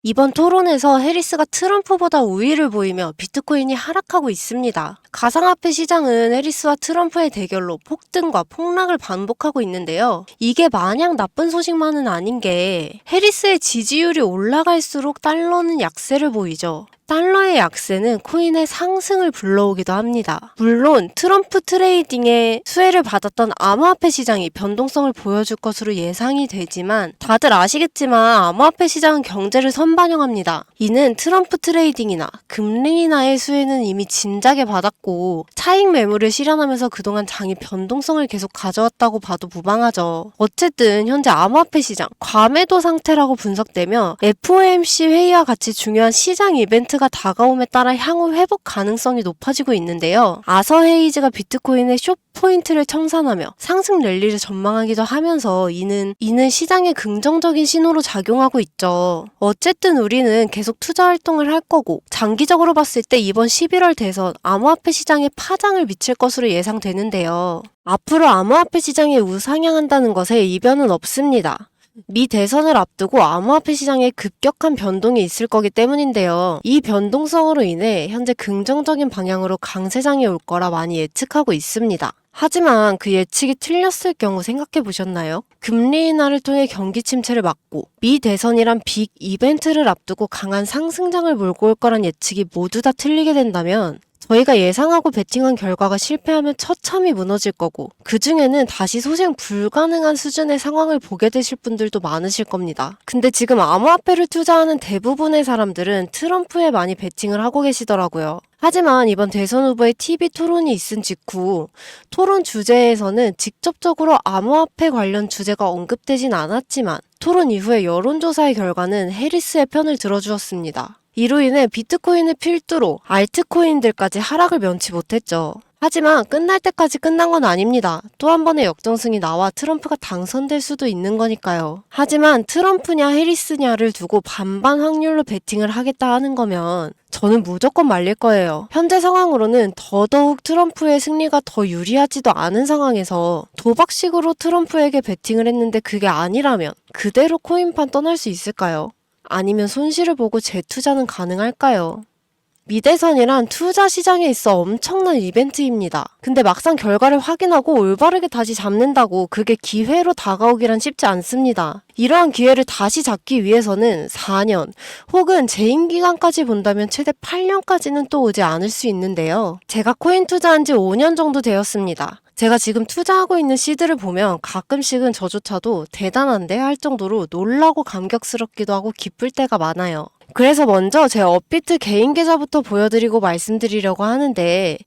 이번 토론에서 해리스가 트럼프보다 우위를 보이며 비트코인이 하락하고 있습니다. 가상화폐 시장은 해리스와 트럼프의 대결로 폭등과 폭락을 반복하고 있는데요. 이게 마냥 나쁜 소식만은 아닌 게 해리스의 지지율이 올라갈수록 달러는 약세를 보이죠. 달러의 약세는 코인의 상승을 불러오기도 합니다. 물론 트럼프 트레이딩에 수혜를 받았던 암호화폐 시장이 변동성을 보여줄 것으로 예상이 되지만 다들 아시겠지만 암호화폐 시장은 경제를 선반영합니다. 이는 트럼프 트레이딩이나 금리 인하의 수혜는 이미 진작에 받았고 차익 매물을 실현하면서 그동안 장이 변동성을 계속 가져왔다고 봐도 무방하죠. 어쨌든 현재 암호화폐 시장 과매도 상태라고 분석되며 FOMC 회의와 같이 중요한 시장 이벤트가 다가옴에 따라 향후 회복 가능성이 높아지고 있는데요. 아서 헤이즈가 비트코인의 숏 포인트를 청산하며 상승 랠리를 전망하기도 하면서 이는 시장에 긍정적인 신호로 작용하고 있죠. 어쨌든 우리는 계속 투자 활동을 할 거고 장기적으로 봤을 때 이번 11월 대선 암호화폐 시장에 파장을 미칠 것으로 예상되는데요. 앞으로 암호화폐 시장이 우상향한다는 것에 이변은 없습니다. 미 대선을 앞두고 암호화폐 시장에 급격한 변동이 있을 거기 때문인데요. 이 변동성으로 인해 현재 긍정적인 방향으로 강세장이 올 거라 많이 예측하고 있습니다. 하지만 그 예측이 틀렸을 경우 생각해 보셨나요? 금리 인하를 통해 경기 침체를 막고 미 대선이란 빅 이벤트를 앞두고 강한 상승장을 몰고 올 거란 예측이 모두 다 틀리게 된다면 저희가 예상하고 베팅한 결과가 실패하면 처참히 무너질 거고 그 중에는 다시 소생 불가능한 수준의 상황을 보게 되실 분들도 많으실 겁니다. 근데 지금 암호화폐를 투자하는 대부분의 사람들은 트럼프에 많이 베팅을 하고 계시더라고요. 하지만 이번 대선 후보의 TV 토론이 있은 직후 토론 주제에서는 직접적으로 암호화폐 관련 주제가 언급되진 않았지만 토론 이후의 여론조사의 결과는 해리스의 편을 들어주었습니다. 이로 인해 비트코인을 필두로 알트코인들까지 하락을 면치 못했죠. 하지만 끝날 때까지 끝난 건 아닙니다. 또 한 번의 역정승이 나와 트럼프가 당선될 수도 있는 거니까요. 하지만 트럼프냐 해리스냐를 두고 반반 확률로 베팅을 하겠다 하는 거면 저는 무조건 말릴 거예요. 현재 상황으로는 더더욱 트럼프의 승리가 더 유리하지도 않은 상황에서 도박식으로 트럼프에게 베팅을 했는데 그게 아니라면 그대로 코인판 떠날 수 있을까요? 아니면 손실을 보고 재투자는 가능할까요? 미대선이란 투자 시장에 있어 엄청난 이벤트입니다. 근데 막상 결과를 확인하고 올바르게 다시 잡는다고 그게 기회로 다가오기란 쉽지 않습니다. 이러한 기회를 다시 잡기 위해서는 4년 혹은 재임 기간까지 본다면 최대 8년까지는 또 오지 않을 수 있는데요. 제가 코인 투자한 지 5년 정도 되었습니다. 제가 지금 투자하고 있는 시드를 보면 가끔씩은 저조차도 대단한데 할 정도로 놀라고 감격스럽기도 하고 기쁠 때가 많아요. 그래서 먼저 제 업비트 개인 계좌부터 보여드리고 말씀드리려고 하는데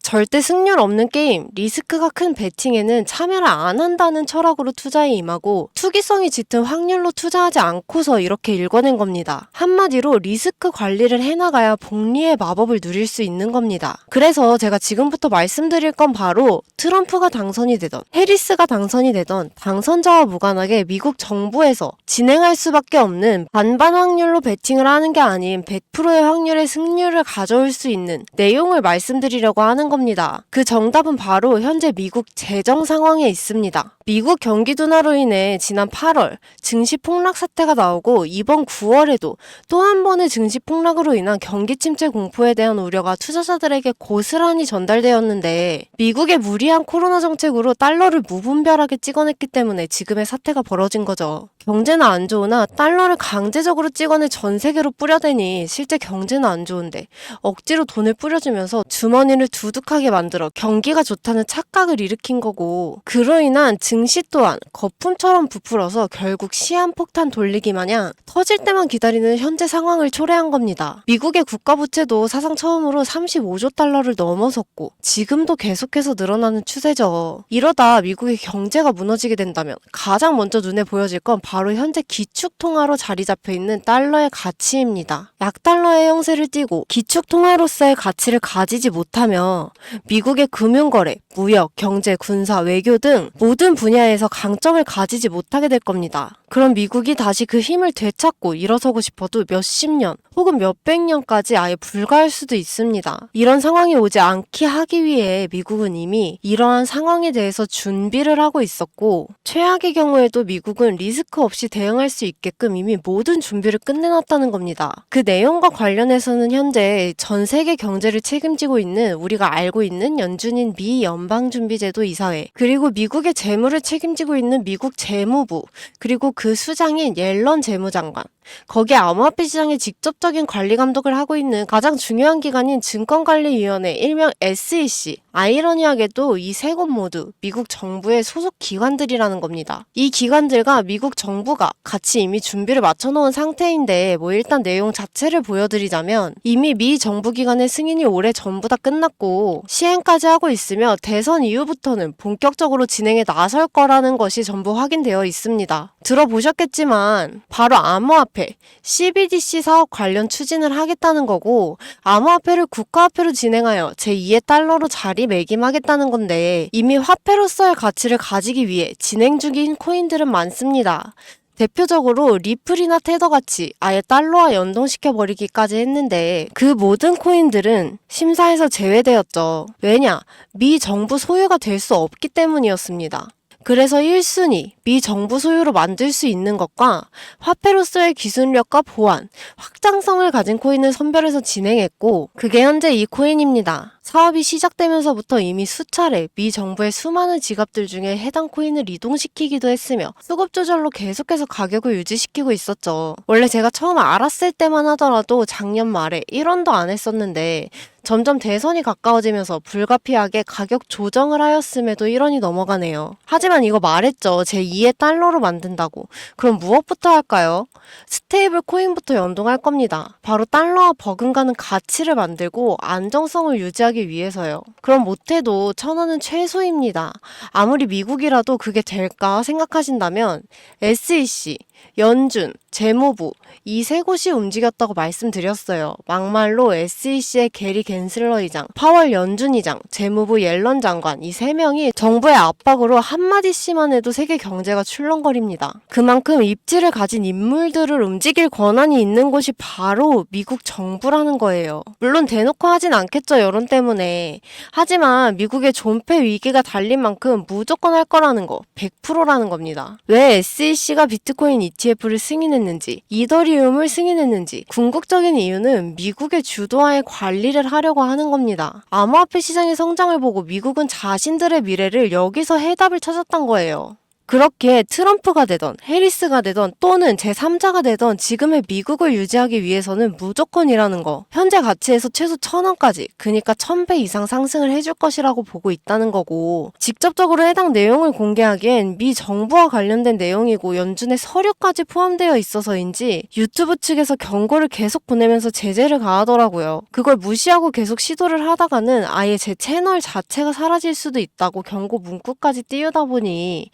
절대 승률 없는 게임, 리스크가 큰 베팅에는 참여를 안 한다는 철학으로 투자에 임하고 투기성이 짙은 확률로 투자하지 않고서 이렇게 읽어낸 겁니다. 한마디로 리스크 관리를 해나가야 복리의 마법을 누릴 수 있는 겁니다. 그래서 제가 지금부터 말씀드릴 건 바로 트럼프가 당선이 되던 해리스가 당선이 되던 당선자와 무관하게 미국 정부에서 진행할 수밖에 없는 반반 확률로 베팅을 하는 게 아닌 100%의 확률의 승률을 가져올 수 있는 내용을 말씀드리려고 하는 겁니다. 그 정답은 바로 현재 미국 재정 상황에 있습니다. 미국 경기 둔화로 인해 지난 8월 증시 폭락 사태가 나오고 이번 9월에도 또 한 번의 증시 폭락으로 인한 경기 침체 공포에 대한 우려가 투자자들에게 고스란히 전달되었는데 미국의 무리한 코로나 정책으로 달러를 무분별하게 찍어냈기 때문에 지금의 사태가 벌어진 거죠. 경제는 안 좋으나 달러를 강제적으로 찍어내 전 세계로 뿌려대니 실제 경제는 안 좋은데 억지로 돈을 뿌려주면서 주머니를 두둑하게 만들어 경기가 좋다는 착각을 일으킨 거고 그로 인한 증시 또한 거품처럼 부풀어서 결국 시한폭탄 돌리기 마냥 터질 때만 기다리는 현재 상황을 초래한 겁니다. 미국의 국가부채도 사상 처음으로 35조 달러를 넘어섰고 지금도 계속해서 늘어나는 추세죠. 이러다 미국의 경제가 무너지게 된다면 가장 먼저 눈에 보여질 건 바로 현재 기축통화로 자리 잡혀 있는 달러의 가치입니다. 약달러의 형세를 띠고 기축통화로서의 가치를 가지지 못하며 미국의 금융거래, 무역, 경제, 군사, 외교 등 모든 분야에서 강점을 가지지 못하게 될 겁니다. 그럼 미국이 다시 그 힘을 되찾고 일어서고 싶어도 몇십 년 혹은 몇백 년까지 아예 불가할 수도 있습니다. 이런 상황이 오지 않게 하기 위해 미국은 이미 이러한 상황에 대해서 준비를 하고 있었고, 최악의 경우에도 미국은 리스크 없이 대응할 수 있게끔 이미 모든 준비를 끝내놨다는 겁니다. 그 내용과 관련해서는 현재 전 세계 경제를 책임지고 있는 우리가 알고 있는 연준인 미 연방준비제도 이사회, 그리고 미국의 재무를 책임지고 있는 미국 재무부, 그리고 그 수장인 옐런 재무장관, 거기에 암호화폐 시장의 직접적인 관리 감독을 하고 있는 가장 중요한 기관인 증권관리위원회 일명 SEC. 아이러니하게도 이 세 곳 모두 미국 정부의 소속 기관들이라는 겁니다. 이 기관들과 미국 정부가 같이 이미 준비를 마쳐놓은 상태인데 일단 내용 자체를 보여드리자면, 이미 미 정부 기관의 승인이 오래 전부 다 끝났고 시행까지 하고 있으며 대선 이후부터는 본격적으로 진행에 나설 거라는 것이 전부 확인되어 있습니다. 들어보셨겠지만 바로 암호화폐, CBDC 사업 관련 추진을 하겠다는 거고, 암호화폐를 국가화폐로 진행하여 제2의 달러로 자리매김하겠다는 건데, 이미 화폐로서의 가치를 가지기 위해 진행 중인 코인들은 많습니다. 대표적으로 리플이나 테더같이 아예 달러와 연동시켜버리기까지 했는데, 그 모든 코인들은 심사에서 제외되었죠. 왜냐? 미 정부 소유가 될 수 없기 때문이었습니다. 그래서 1순위, 미 정부 소유로 만들 수 있는 것과 화폐로서의 기술력과 보안, 확장성을 가진 코인을 선별해서 진행했고, 그게 현재 이 코인입니다. 사업이 시작되면서부터 이미 수차례 미 정부의 수많은 지갑들 중에 해당 코인을 이동시키기도 했으며 수급 조절로 계속해서 가격을 유지시키고 있었죠. 원래 제가 처음 알았을 때만 하더라도 작년 말에 1원도 안 했었는데, 점점 대선이 가까워지면서 불가피하게 가격 조정을 하였음에도 1원이 넘어가네요. 하지만 이거 말했죠. 제2의 달러로 만든다고. 그럼 무엇부터 할까요? 스테이블 코인부터 연동할 겁니다. 바로 달러와 버금가는 가치를 만들고 안정성을 유지하기 위해서요. 그럼 못해도 1,000원은 최소입니다. 아무리 미국이라도 그게 될까 생각하신다면 SEC, 연준, 재무부, 이 세 곳이 움직였다고 말씀드렸어요. 막말로 SEC의 게리 갠슬러 의장, 파월 연준 의장, 재무부 옐런 장관, 이 세 명이 정부의 압박으로 한마디씩만 해도 세계 경제가 출렁거립니다. 그만큼 입지를 가진 인물들을 움직일 권한이 있는 곳이 바로 미국 정부라는 거예요. 물론 대놓고 하진 않겠죠, 여론 때문에. 하지만 미국의 존폐 위기가 달린 만큼 무조건 할 거라는 거, 100%라는 겁니다. 왜 SEC가 비트코인 ETF를 승인했는지, 이더리움을 승인했는지, 궁극적인 이유는 미국의 주도하에 관리를 하려고 하는 겁니다. 암호화폐 시장의 성장을 보고 미국은 자신들의 미래를 여기서 해답을 찾았던 거예요. 그렇게 트럼프가 되던 해리스가 되던 또는 제3자가 되던 지금의 미국을 유지하기 위해서는 무조건이라는 거, 현재 가치에서 최소 1,000원까지, 그러니까 1,000배 이상 상승을 해줄 것이라고 보고 있다는 거고, 직접적으로 해당 내용을 공개하기엔 미 정부와 관련된 내용이고 연준의 서류까지 포함되어 있어서인지 유튜브 측에서 경고를 계속 보내면서 제재를 가하더라고요. 그걸 무시하고 계속 시도를 하다가는 아예 제 채널 자체가 사라질 수도 있다고 경고 문구까지 띄우다 보니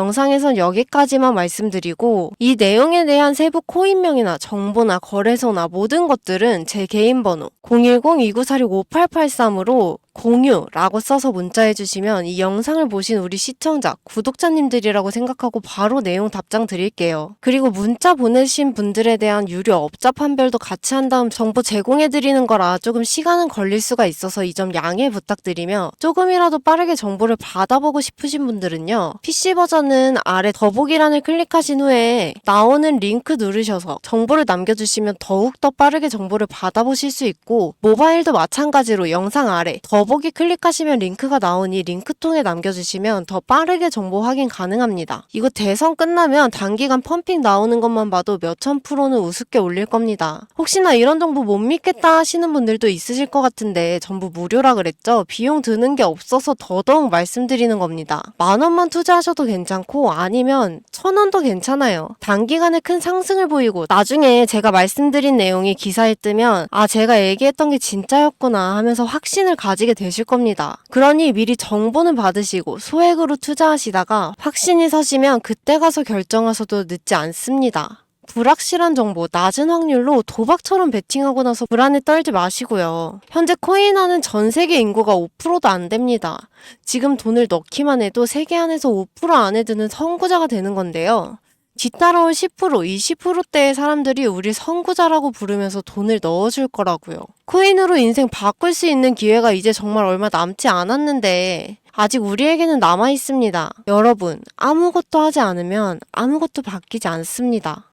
영상에선 여기까지만 말씀드리고, 이 내용에 대한 세부 코인명이나 정보나 거래소나 모든 것들은 제 개인 번호 010-2946-5883으로 공유라고 써서 문자해주시면 이 영상을 보신 우리 시청자, 구독자님들이라고 생각하고 바로 내용 답장 드릴게요. 그리고 문자 보내신 분들에 대한 유료 업자 판별도 같이 한 다음 정보 제공해드리는 거라 조금 시간은 걸릴 수가 있어서 이 점 양해 부탁드리며, 조금이라도 빠르게 정보를 받아보고 싶으신 분들은요, PC 버전은 아래 더보기란을 클릭하신 후에 나오는 링크 누르셔서 정보를 남겨주시면 더욱더 빠르게 정보를 받아보실 수 있고, 모바일도 마찬가지로 영상 아래 더보기 클릭하시면 링크가 나오니 링크 통해 남겨주시면 더 빠르게 정보 확인 가능합니다. 이거 대선 끝나면 단기간 펌핑 나오는 것만 봐도 몇천 프로는 우습게 올릴 겁니다. 혹시나 이런 정보 못 믿겠다 하시는 분들도 있으실 것 같은데 전부 무료라 그랬죠? 비용 드는 게 없어서 더더욱 말씀드리는 겁니다. 10,000원만 투자하셔도 괜찮고 아니면 1,000원도 괜찮아요. 단기간에 큰 상승을 보이고 나중에 제가 말씀드린 내용이 기사에 뜨면 아, 제가 얘기했던 게 진짜였구나 하면서 확신을 가지게 되실 겁니다. 그러니 미리 정보는 받으시고 소액으로 투자하시다가 확신이 서시면 그때 가서 결정하셔도 늦지 않습니다. 불확실한 정보, 낮은 확률로 도박처럼 베팅하고 나서 불안에 떨지 마시고요. 현재 코인화는 전 세계 인구가 5%도 안 됩니다. 지금 돈을 넣기만 해도 세계 안에서 5% 안에 드는 선구자가 되는 건데요. 뒤따라올 10%, 20%대의 사람들이 우리 선구자라고 부르면서 돈을 넣어줄 거라고요. 코인으로 인생 바꿀 수 있는 기회가 이제 정말 얼마 남지 않았는데 아직 우리에게는 남아 있습니다. 여러분, 아무것도 하지 않으면 아무것도 바뀌지 않습니다.